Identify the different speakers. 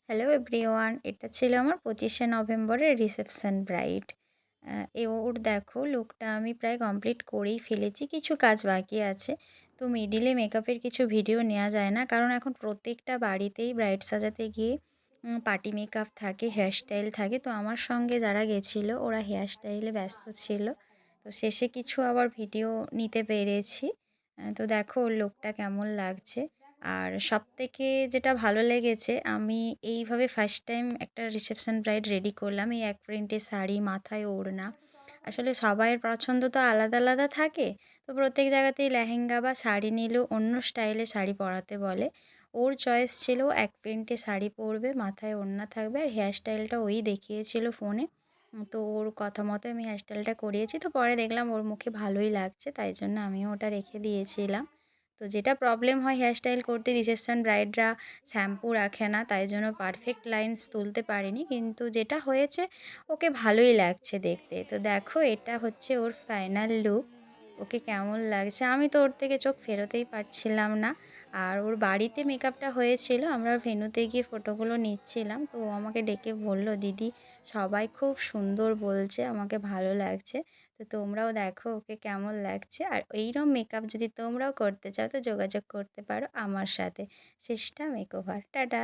Speaker 1: Hello everyone, এটা ছিল আমার 25শে নভেম্বরের রিসেপশন ব্রাইড। ওর দেখো লুকটা আমি প্রায় কমপ্লিট করেই ফেলেছি, কিছু কাজ বাকি আছে। তো মিডিলে মেকআপের কিছু ভিডিও নেওয়া যায় না, কারণ এখন প্রত্যেকটা বাড়িতেই ব্রাইড সাজাতে গিয়ে পার্টি মেকআপ থাকে, হেয়ারস্টাইল থাকে। তো আমার সঙ্গে যারা গেছিলো ওরা হেয়ারস্টাইলে ব্যস্ত ছিল, তো শেষে কিছু আবার ভিডিও নিতে পেরেছি। তো দেখো ওর লুকটা কেমন লাগছে। আর সবথেকে যেটা ভালো লেগেছে, আমি এইভাবে ফার্স্ট টাইম একটা রিসেপশন ব্রাইড রেডি করলাম। এই এক প্রিন্টের শাড়ি, মাথায় ওড়না। আসলে সবাইয়ের পছন্দ তো আলাদা আলাদা থাকে, তো প্রত্যেক জায়গাতেই লেহেঙ্গা বা শাড়ি নিলেও অন্য স্টাইলে শাড়ি পরাতে বলে। ওর চয়েস ছিল এক প্রিন্টে শাড়ি পরবে, মাথায় ওড়না থাকবে, আর হেয়ার স্টাইলটা ওই দেখিয়েছিল ফোনে। তো ওর কথা মতো আমি হেয়ার স্টাইলটা করিয়েছি। তো পরে দেখলাম ওর মুখে ভালোই লাগছে, তাই জন্য আমিও ওটা রেখে দিয়েছিলাম। তো যেটা প্রবলেম হয় হেয়ার স্টাইল করতে, রিসেপশন ব্রাইডরা শ্যাম্পু রাখে না, তাই জন্য পারফেক্ট লাইনস তুলতে পারিনি। কিন্তু যেটা হয়েছে, ওকে ভালোই লাগছে দেখতে। তো দেখো এটা হচ্ছে ওর ফাইনাল লুক। ওকে কেমন লাগছে, আমি তো ওর থেকে চোখ ফেরোতেই পারছিলাম না। আর ওর বাড়িতে মেকআপটা হয়েছিল, আমরা ভেন্যুতে গিয়ে ফটোগুলো নিচ্ছিলাম। তো ও আমাকে ডেকে বলল, দিদি সবাই খুব সুন্দর বলছে, আমাকে ভালো লাগছে। তো তোমরাও দেখো ওকে কেমন লাগছে। আর এইরকম মেকআপ যদি তোমরাও করতে চাও তো যোগাযোগ করতে পারো আমার সাথে। চেষ্টা মেকওভার। টাটা।